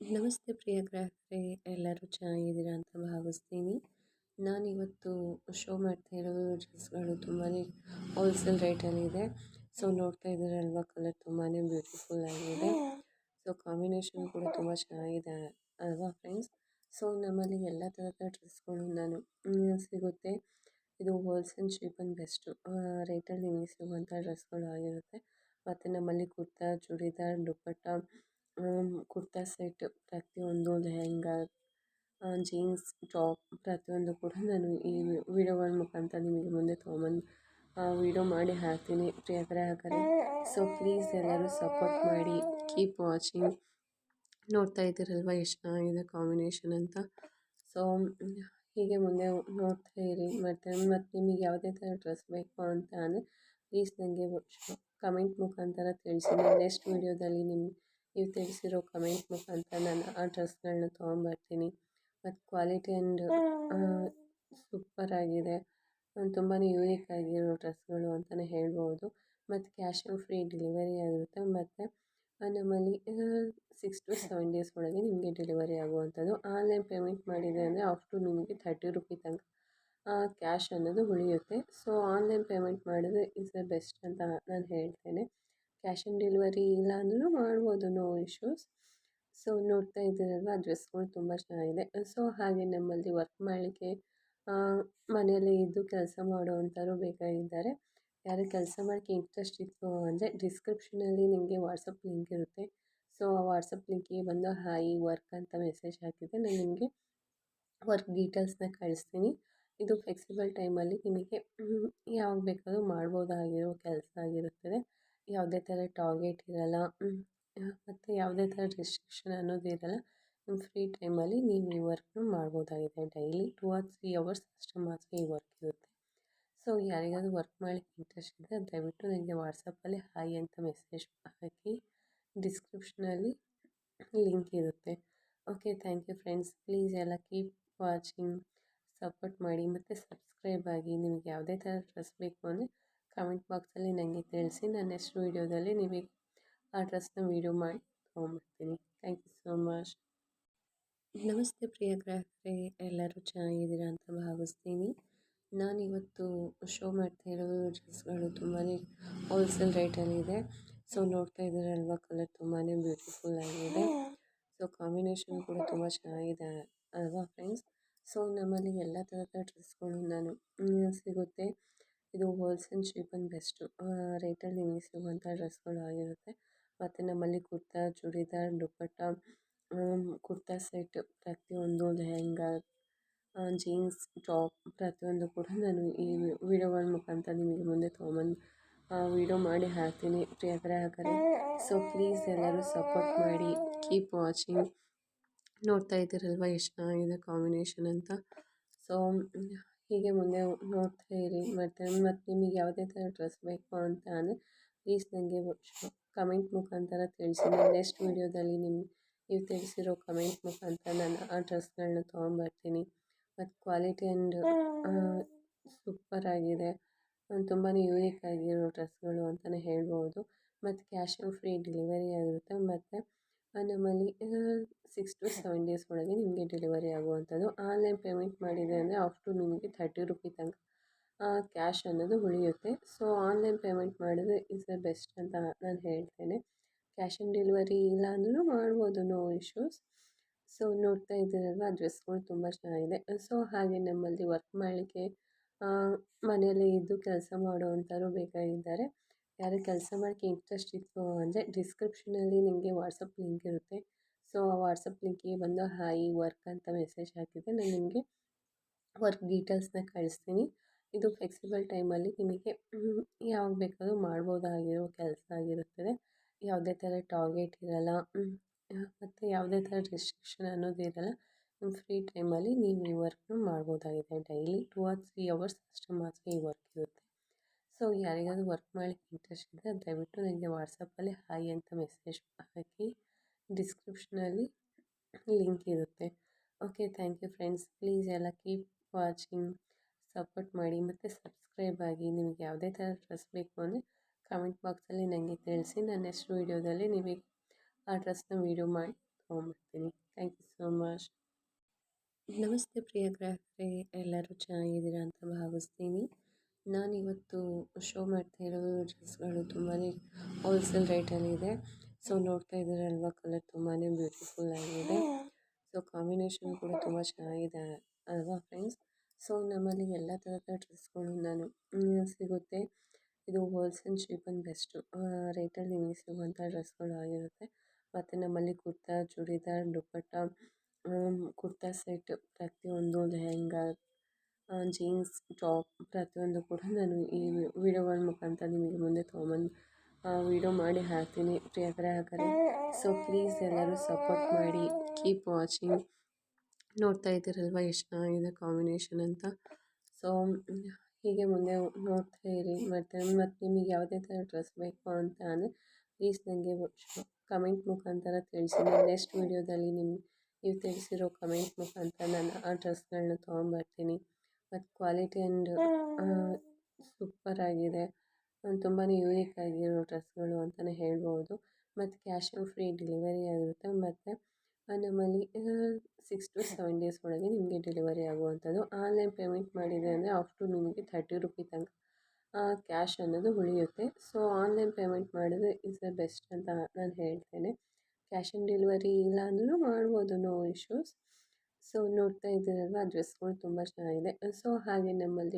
ನಮಸ್ತೆ ಪ್ರಿಯ ಗ್ರಾಹಕರೇ, ಎಲ್ಲರೂ ಚೆನ್ನಾಗಿದ್ದೀರಾ ಅಂತ ಭಾವಿಸ್ತೀನಿ. ನಾನಿವತ್ತು ಶೋ ಮಾಡ್ತಾ ಇರೋ ಡ್ರೆಸ್ಗಳು ತುಂಬಾ ಹೋಲ್ಸೇಲ್ ರೇಟಲ್ಲಿದೆ. ಸೊ ನೋಡ್ತಾ ಇದ್ದೀರಲ್ವ, ಕಲರ್ ತುಂಬಾ ಬ್ಯೂಟಿಫುಲ್ ಆಗಿದೆ. ಸೊ ಕಾಂಬಿನೇಷನ್ ಕೂಡ ತುಂಬ ಚೆನ್ನಾಗಿದೆ ಅಲ್ವಾ ಫ್ರೆಂಡ್ಸ್. ಸೊ ನಮ್ಮಲ್ಲಿ ಎಲ್ಲ ಥರದ ಡ್ರೆಸ್ಗಳು ಸಿಗುತ್ತೆ. ಇದು ಹೋಲ್ಸೇಲ್ ಚೀಪ್ ಆ್ಯಂಡ್ ಬೆಸ್ಟು ರೇಟಲ್ಲಿ ನಿಮಗೆ ಸಿಗುವಂಥ ಡ್ರೆಸ್ಗಳು ಆಗಿರುತ್ತೆ. ಮತ್ತು ನಮ್ಮಲ್ಲಿ ಕುರ್ತಾ, ಚೂಡಿದಾರ್, ದುಪ್ಪಟ್ಟ, ಕುರ್ತಾ ಸೆಟ್, ಪ್ರತಿಯೊಂದು ಲೆಹೆಂಗಾ, ಜೀನ್ಸ್ ಟಾಪ್ ಪ್ರತಿಯೊಂದು ಕೂಡ ನಾನು ಈ ವಿಡಿಯೋಗಳ ಮುಖಾಂತರ ನಿಮಗೆ ಮುಂದೆ ತೊಗೊಂಬಂದು ವಿಡಿಯೋ ಮಾಡಿ ಹಾಕ್ತೀನಿ ಪ್ರಿಯ ಗ್ರಾಹಕರೇ. ಸೊ ಪ್ಲೀಸ್ ಎಲ್ಲರೂ ಸಪೋರ್ಟ್ ಮಾಡಿ, ಕೀಪ್ ವಾಚಿಂಗ್. ನೋಡ್ತಾ ಇದ್ದೀರಲ್ವ ಎಷ್ಟು ಚೆನ್ನಾಗಿದೆ ಕಾಂಬಿನೇಷನ್ ಅಂತ. ಸೊ ಹೀಗೆ ಮುಂದೆ ನೋಡ್ತಾ ಇರಿ. ಮತ್ತು ನಿಮಗೆ ಯಾವುದೇ ಥರ ಡ್ರೆಸ್ ಬೇಕು ಅಂತ ಅಂದರೆ ಪ್ಲೀಸ್ ನನಗೆ ಕಮೆಂಟ್ ಮುಖಾಂತರ ತಿಳಿಸಿ. ನೆಕ್ಸ್ಟ್ ವೀಡಿಯೋದಲ್ಲಿ ನೀವು ತಿಳಿಸಿರೋ ಕಮೆಂಟ್ ಮುಖಾಂತರ ನಾನು ಆ ಡ್ರೆಸ್ಗಳನ್ನ ತೊಗೊಂಬರ್ತೀನಿ. ಮತ್ತು ಕ್ವಾಲಿಟಿ ಆ್ಯಂಡ್ ಸೂಪರ್ ಆಗಿದೆ. ತುಂಬಾ ಯೂನಿಕ್ ಆಗಿರೋ ಡ್ರೆಸ್ಗಳು ಅಂತಲೇ ಹೇಳ್ಬೋದು. ಮತ್ತು ಕ್ಯಾಶ್ ಆನ್ ಫ್ರೀ ಡೆಲಿವರಿ ಆಗಿರುತ್ತೆ. ಮತ್ತು ನಮ್ಮಲ್ಲಿ 6 to 7 ಡೇಸ್ ಒಳಗೆ ನಿಮಗೆ ಡೆಲಿವರಿ ಆಗುವಂಥದ್ದು. ಆನ್ಲೈನ್ ಪೇಮೆಂಟ್ ಮಾಡಿದೆ ಅಂದರೆ ಅಪ್ ನಿಮಗೆ 30 ರುಪಿ ತನಕ ಕ್ಯಾಶ್ ಅನ್ನೋದು ಉಳಿಯುತ್ತೆ. ಸೊ ಆನ್ಲೈನ್ ಪೇಮೆಂಟ್ ಮಾಡಿದ್ರೆ ಇಸ್ ದ ಬೆಸ್ಟ್ ಅಂತ ನಾನು ಹೇಳ್ತೇನೆ. ಕ್ಯಾಶ್ ಆನ್ ಡೆಲಿವರಿ ಇಲ್ಲ ಅಂದ್ರೂ ಮಾಡ್ಬೋದು, ನೋ ಇಶ್ಯೂಸ್. ಸೊ ನೋಡ್ತಾ ಇದ್ದೀರಲ್ವ, ಡ್ರೆಸ್ಗಳು ತುಂಬ ಚೆನ್ನಾಗಿದೆ. ಸೊ ಹಾಗೆ ನಮ್ಮಲ್ಲಿ ವರ್ಕ್ ಮಾಡಲಿಕ್ಕೆ ಮನೆಯಲ್ಲೇ ಇದ್ದು ಕೆಲಸ ಮಾಡುವಂಥವ್ರು ಬೇಕಾಗಿದ್ದಾರೆ. ಯಾರು ಕೆಲಸ ಮಾಡೋಕ್ಕೆ ಇಂಟ್ರೆಸ್ಟ್ ಇತ್ತು ಅಂದರೆ ಡಿಸ್ಕ್ರಿಪ್ಷನಲ್ಲಿ ನಿಮಗೆ ವಾಟ್ಸಪ್ ಲಿಂಕ್ ಇರುತ್ತೆ. ಸೊ ಆ ವಾಟ್ಸಪ್ ಲಿಂಕಿಗೆ ಬಂದು ಹಾಯ್ ವರ್ಕ್ ಅಂತ ಮೆಸೇಜ್ ಹಾಕಿದರೆ ನಾನು ನಿಮಗೆ ವರ್ಕ್ ಡೀಟೇಲ್ಸ್ನ ಕಳಿಸ್ತೀನಿ. ಇದು ಫ್ಲೆಕ್ಸಿಬಲ್ ಟೈಮಲ್ಲಿ ನಿಮಗೆ ಯಾವಾಗ ಬೇಕಾದರೂ ಮಾಡ್ಬೋದಾಗಿರೋ ಕೆಲಸ ಆಗಿರುತ್ತದೆ. ಯಾವುದೇ ಥರ ಟಾರ್ಗೆಟ್ ಇರಲ್ಲ, ಮತ್ತು ಯಾವುದೇ ಥರ ರೆಸ್ಟ್ರಿಕ್ಷನ್ ಅನ್ನೋದು ಇರಲ್ಲ. ನಿಮ್ಮ ಫ್ರೀ ಟೈಮಲ್ಲಿ ನೀವು ಈ ವರ್ಕ್ನ ಮಾಡ್ಬೋದಾಗಿದೆ. ಡೈಲಿ 2 or 3 ಅವರ್ಸ್ ಅಷ್ಟು ಮಾತ್ರ ಈ ವರ್ಕ್ ಇರುತ್ತೆ. ಸೊ ಯಾರಿಗಾದ್ರೂ ವರ್ಕ್ ಮಾಡಲಿಕ್ಕೆ ಇಂಟ್ರೆಸ್ಟ್ ಇದ್ದರೆ ದಯವಿಟ್ಟು ನನಗೆ ವಾಟ್ಸಪ್ಪಲ್ಲಿ ಹಾಯ್ ಅಂತ ಮೆಸೇಜ್ ಹಾಕಿ. ಡಿಸ್ಕ್ರಿಪ್ಷನಲ್ಲಿ ಲಿಂಕ್ ಇರುತ್ತೆ. Okay, thank you friends. Please ಎಲ್ಲ ಕೀಪ್ ವಾಚಿಂಗ್, ಸಪೋರ್ಟ್ ಮಾಡಿ ಮತ್ತು ಸಬ್ಸ್ಕ್ರೈಬ್ ಆಗಿ. ನಿಮಗೆ ಯಾವುದೇ ಥರ ಡ್ರೆಸ್ ಬೇಕು ಅಂದರೆ ಕಮೆಂಟ್ ಬಾಕ್ಸಲ್ಲಿ ನನಗೆ ತಿಳಿಸಿ. ನಾನು ನೆಕ್ಸ್ಟ್ ವೀಡಿಯೋದಲ್ಲಿ ನಿಮಗೆ ಆ ಡ್ರೆಸ್ನ ವೀಡಿಯೋ ಮಾಡಿ ತೊಗೊಂಬರ್ತೀನಿ. Thank you so much. ನಮಸ್ತೆ ಪ್ರಿಯ ಗ್ರಾಹಕರೇ, ಎಲ್ಲರೂ ಚೆನ್ನಾಗಿದ್ದೀರಾ ಅಂತ ಭಾವಿಸ್ತೀನಿ. ನಾನಿವತ್ತು ಶೋ ಮಾಡ್ತಾ ಇರೋ ಡ್ರೆಸ್ಗಳು ತುಂಬಾ ಹೋಲ್ಸೇಲ್ ರೇಟಲ್ಲಿದೆ. ಸೊ ನೋಡ್ತಾ ಇದ್ದೀರಲ್ವ, ಕಲರ್ ತುಂಬಾ ಬ್ಯೂಟಿಫುಲ್ ಆಗಿದೆ. ಸೊ ಕಾಂಬಿನೇಷನ್ ಕೂಡ ತುಂಬ ಚೆನ್ನಾಗಿದೆ ಅಲ್ವಾ ಫ್ರೆಂಡ್ಸ್. ಸೊ ನಮ್ಮಲ್ಲಿ ಎಲ್ಲ ಥರದ ಡ್ರೆಸ್ಗಳು ಸಿಗುತ್ತೆ. ಇದು ಹೋಲ್ಸೇಲ್ ಚೀಪ್ ಆ್ಯಂಡ್ ಬೆಸ್ಟು ರೇಟಲ್ಲಿ ನಿಮಗೆ ಸಿಗುವಂಥ ಡ್ರೆಸ್ಗಳು ಆಗಿರುತ್ತೆ. ಮತ್ತು ನಮ್ಮಲ್ಲಿ ಕುರ್ತಾ, ಚೂಡಿದಾರ್, ದುಪ್ಪಟ್ಟ, ಕುರ್ತಾ ಸೆಟ್, ಪ್ರತಿಯೊಂದು ಲೆಹೆಂಗಾ, ಜೀನ್ಸ್ ಟಾಪ್ ಪ್ರತಿಯೊಂದು ಕೂಡ ನಾನು ಈ ವಿಡಿಯೋಗಳ ಮುಖಾಂತರ ನಿಮಗೆ ಮುಂದೆ ತೊಗೊಂಬಂದು ವಿಡಿಯೋ ಮಾಡಿ ಹಾಕ್ತೀನಿ ಪ್ರಿಯ ಗ್ರಾಹಕರೇ. ಸೊ ಪ್ಲೀಸ್ ಎಲ್ಲರೂ ಸಪೋರ್ಟ್ ಮಾಡಿ, ಕೀಪ್ ವಾಚಿಂಗ್. ನೋಡ್ತಾ ಇದ್ದೀರಲ್ವ ಎಷ್ಟು ಚೆನ್ನಾಗಿದೆ ಕಾಂಬಿನೇಷನ್ ಅಂತ. ಸೊ ಹೀಗೆ ಮುಂದೆ ನೋಡ್ತಾ ಇರಿ. ಮತ್ತು ನಿಮಗೆ ಯಾವುದೇ ಥರ ಡ್ರೆಸ್ ಬೇಕು ಅಂತ ಅಂದರೆ ಪ್ಲೀಸ್ ನನಗೆ ಕಮೆಂಟ್ ಮುಖಾಂತರ ತಿಳಿಸಿ. ನೆಕ್ಸ್ಟ್ ವೀಡಿಯೋದಲ್ಲಿ ನೀವು ತಿಳಿಸಿರೋ ಕಮೆಂಟ್ ಮುಖಾಂತರ ನಾನು ಆ ಡ್ರೆಸ್ಗಳನ್ನ ತೊಗೊಂಬರ್ತೀನಿ. ಮತ್ತು ಕ್ವಾಲಿಟಿ ಆ್ಯಂಡ್ ಸೂಪರ್ ಆಗಿದೆ. ತುಂಬಾ ಯೂನಿಕ್ ಆಗಿರೋ ಡ್ರೆಸ್ಗಳು ಅಂತಲೇ ಹೇಳ್ಬೋದು. ಮತ್ತು ಕ್ಯಾಶ್ ಆನ್ ಫ್ರೀ ಡೆಲಿವರಿ ಆಗಿರುತ್ತೆ. ಮತ್ತು ನಮ್ಮಲ್ಲಿ 6 to 7 ಡೇಸ್ ಒಳಗೆ ನಿಮಗೆ ಡೆಲಿವರಿ ಆಗುವಂಥದ್ದು. ಆನ್ಲೈನ್ ಪೇಮೆಂಟ್ ಮಾಡಿದೆ ಅಂದರೆ ಅಪ್ ನಿಮಗೆ 30 ರುಪಿ ತನಕ ಕ್ಯಾಶ್ ಅನ್ನೋದು ಉಳಿಯುತ್ತೆ. ಸೊ ಆನ್ಲೈನ್ ಪೇಮೆಂಟ್ ಮಾಡಿದ್ರೆ ಇಸ್ ದ ಬೆಸ್ಟ್ ಅಂತ ನಾನು ಹೇಳ್ತೇನೆ. ಕ್ಯಾಶ್ ಆನ್ ಡೆಲಿವರಿ ಇಲ್ಲ ಅಂದ್ರೂ ಮಾಡ್ಬೋದು, ನೋ ಇಶ್ಯೂಸ್. ಸೊ ನೋಡ್ತಾ ಇದ್ದೀರಲ್ವ, ಡ್ರೆಸ್ಗಳು ತುಂಬ ಚೆನ್ನಾಗಿದೆ. ಸೊ ಹಾಗೆ ನಮ್ಮಲ್ಲಿ ವರ್ಕ್ ಮಾಡಲಿಕ್ಕೆ ಮನೆಯಲ್ಲೇ ಇದ್ದು ಕೆಲಸ ಮಾಡುವಂಥವ್ರು ಬೇಕಾಗಿದ್ದಾರೆ. ಯಾರು ಕೆಲಸ ಮಾಡೋಕ್ಕೆ ಇಂಟ್ರೆಸ್ಟ್ ಇತ್ತು ಅಂದರೆ ಡಿಸ್ಕ್ರಿಪ್ಷನಲ್ಲಿ ನಿಮಗೆ ವಾಟ್ಸಪ್ ಲಿಂಕ್ ಇರುತ್ತೆ. ಸೊ ಆ ವಾಟ್ಸಪ್ ಲಿಂಕಿಗೆ ಬಂದು ಹಾಯ್ ವರ್ಕ್ ಅಂತ ಮೆಸೇಜ್ ಹಾಕಿದರೆ ನಾನು ನಿಮಗೆ ವರ್ಕ್ ಡೀಟೇಲ್ಸ್ನ ಕಳಿಸ್ತೀನಿ. ಇದು ಫ್ಲೆಕ್ಸಿಬಲ್ ಟೈಮಲ್ಲಿ ನಿಮಗೆ ಯಾವಾಗ ಬೇಕಾದರೂ ಮಾಡ್ಬೋದಾಗಿರೋ ಕೆಲಸ ಆಗಿರುತ್ತದೆ. ಯಾವುದೇ ಥರ ಟಾರ್ಗೆಟ್ ಇರಲ್ಲ, ಮತ್ತು ಯಾವುದೇ ಥರ ರೆಸ್ಟ್ರಿಕ್ಷನ್ ಅನ್ನೋದು ಇರಲ್ಲ. ನಿಮ್ಮ ಫ್ರೀ ಟೈಮಲ್ಲಿ ನೀವು ಈ ವರ್ಕ್ನ ಮಾಡ್ಬೋದಾಗಿದೆ. ಡೈಲಿ 2 or 3 ಅವರ್ಸ್ ಅಷ್ಟು ಮಾತ್ರ ಈ ವರ್ಕ್ ಇರುತ್ತೆ. ಸೊ ಯಾರಿಗಾದ್ರೂ ವರ್ಕ್ ಮಾಡಲಿಕ್ಕೆ ಇಂಟ್ರೆಸ್ಟ್ ಇದ್ದರೆ ದಯವಿಟ್ಟು ನನಗೆ ವಾಟ್ಸಪ್ಪಲ್ಲಿ ಹಾಯ್ ಅಂತ ಮೆಸೇಜ್ ಹಾಕಿ. ಡಿಸ್ಕ್ರಿಪ್ಷನಲ್ಲಿ ಲಿಂಕ್ ಇರುತ್ತೆ. Okay, thank you friends. Please ಎಲ್ಲ ಕೀಪ್ ವಾಚಿಂಗ್, ಸಪೋರ್ಟ್ ಮಾಡಿ ಮತ್ತು ಸಬ್ಸ್ಕ್ರೈಬ್ ಆಗಿ. ನಿಮಗೆ ಯಾವುದೇ ಥರ ಡ್ರೆಸ್ ಬೇಕು ಅಂದರೆ ಕಮೆಂಟ್ ಬಾಕ್ಸಲ್ಲಿ ನನಗೆ ತಿಳಿಸಿ. ನಾನು ನೆಕ್ಸ್ಟ್ ವೀಡಿಯೋದಲ್ಲಿ ನಿಮಗೆ ಆ ಡ್ರೆಸ್ನ ವೀಡಿಯೋ ಮಾಡಿ ತೊಗೊಂಬರ್ತೀನಿ. Thank you so much. ನಮಸ್ತೆ ಪ್ರಿಯ ಗ್ರಾಹಕರೇ, ಎಲ್ಲರೂ ಚೆನ್ನಾಗಿದ್ದೀರಾ ಅಂತ ಭಾವಿಸ್ತೀನಿ. ನಾನಿವತ್ತು ಶೋ ಮಾಡ್ತಾ ಇರೋ ಡ್ರೆಸ್ಗಳು ತುಂಬಾ ಹೋಲ್ಸೇಲ್ ರೇಟಲ್ಲಿದೆ. ಸೊ ನೋಡ್ತಾ ಇದ್ದೀರಲ್ವ, ಕಲರ್ ತುಂಬಾ ಬ್ಯೂಟಿಫುಲ್ ಆಗಿದೆ. ಸೊ ಕಾಂಬಿನೇಷನ್ ಕೂಡ ತುಂಬ ಚೆನ್ನಾಗಿದೆ ಅಲ್ವಾ ಫ್ರೆಂಡ್ಸ್. ಸೊ ನಮ್ಮಲ್ಲಿ ಎಲ್ಲ ಥರದ ಡ್ರೆಸ್ಗಳು ಸಿಗುತ್ತೆ. ಇದು ಹೋಲ್ಸೇಲ್ ಚೀಪ್ ಆ್ಯಂಡ್ ಬೆಸ್ಟು ರೇಟಲ್ಲಿ ನಿಮಗೆ ಸಿಗುವಂಥ ಡ್ರೆಸ್ಗಳು ಆಗಿರುತ್ತೆ. ಮತ್ತು ನಮ್ಮಲ್ಲಿ ಕುರ್ತಾ, ಚೂಡಿದಾರ್, ದುಪ್ಪಟ್ಟ, ಕುರ್ತಾ ಸೆಟ್, ಪ್ರತಿಯೊಂದು ಲೆಹೆಂಗಾ, ಜೀನ್ಸ್ ಟಾಪ್ ಪ್ರತಿಯೊಂದು ಕೂಡ ನಾನು ಈ ವಿಡಿಯೋಗಳ ಮುಖಾಂತರ ನಿಮಗೆ ಮುಂದೆ ತೊಗೊಂಬಂದು ವಿಡಿಯೋ ಮಾಡಿ ಹಾಕ್ತೀನಿ ಪ್ರಿಯ ಗ್ರಾಹಕರೇ. ಸೊ ಪ್ಲೀಸ್ ಎಲ್ಲರೂ ಸಪೋರ್ಟ್ ಮಾಡಿ, ಕೀಪ್ ವಾಚಿಂಗ್. ನೋಡ್ತಾ ಇದ್ದೀರಲ್ವ ಎಷ್ಟು ಚೆನ್ನಾಗಿದೆ ಕಾಂಬಿನೇಷನ್ ಅಂತ. ಸೊ ಹೀಗೆ ಮುಂದೆ ನೋಡ್ತಾ ಇರಿ. ಮತ್ತು ನಿಮಗೆ ಯಾವುದೇ ಥರ ಡ್ರೆಸ್ ಬೇಕು ಅಂತ ಅಂದರೆ ಪ್ಲೀಸ್ ನನಗೆ ಕಮೆಂಟ್ ಮುಖಾಂತರ ತಿಳಿಸಿ. ನಾನು ನೆಕ್ಸ್ಟ್ ವೀಡಿಯೋದಲ್ಲಿ ನೀವು ತಿಳಿಸಿರೋ ಕಮೆಂಟ್ ಮುಖಾಂತರ ನಾನು ಆ ಡ್ರೆಸ್ಗಳನ್ನ ತೊಗೊಂಬರ್ತೀನಿ. ಮತ್ತು ಕ್ವಾಲಿಟಿ ಆ್ಯಂಡ್ ಸೂಪರ್ ಆಗಿದೆ, ತುಂಬಾ ಯೂನಿಕ್ ಆಗಿರೋ ಡ್ರೆಸ್ಗಳು ಅಂತಲೇ ಹೇಳ್ಬೋದು. ಮತ್ತು ಕ್ಯಾಶ್ ಆನ್ ಫ್ರೀ ಡೆಲಿವರಿ ಆಗಿರುತ್ತೆ. ಮತ್ತು ನಮ್ಮಲ್ಲಿ 6 to 7 ಡೇಸ್ ಒಳಗೆ ನಿಮಗೆ ಡೆಲಿವರಿ ಆಗುವಂಥದ್ದು. ಆನ್ಲೈನ್ ಪೇಮೆಂಟ್ ಮಾಡಿದೆ ಅಂದರೆ ಅಪ್ ಟು ನಿಮಗೆ 30 ರುಪಿ ತನಕ ಕ್ಯಾಶ್ ಅನ್ನೋದು ಉಳಿಯುತ್ತೆ. ಸೊ ಆನ್ಲೈನ್ ಪೇಮೆಂಟ್ ಮಾಡಿದ್ರೆ ಇಸ್ ದ ಬೆಸ್ಟ್ ಅಂತ ನಾನು ಹೇಳ್ತೇನೆ. ಕ್ಯಾಶ್ ಆನ್ ಡೆಲಿವರಿ ಇಲ್ಲ ಅಂದ್ರೂ ಮಾಡ್ಬೋದು, ನೋ ಇಶ್ಯೂಸ್. ಸೊ ನೋಡ್ತಾ ಇದ್ದೀರಲ್ವ, ಡ್ರೆಸ್ಗಳು ತುಂಬ ಚೆನ್ನಾಗಿದೆ. ಸೊ ಹಾಗೆ ನಮ್ಮಲ್ಲಿ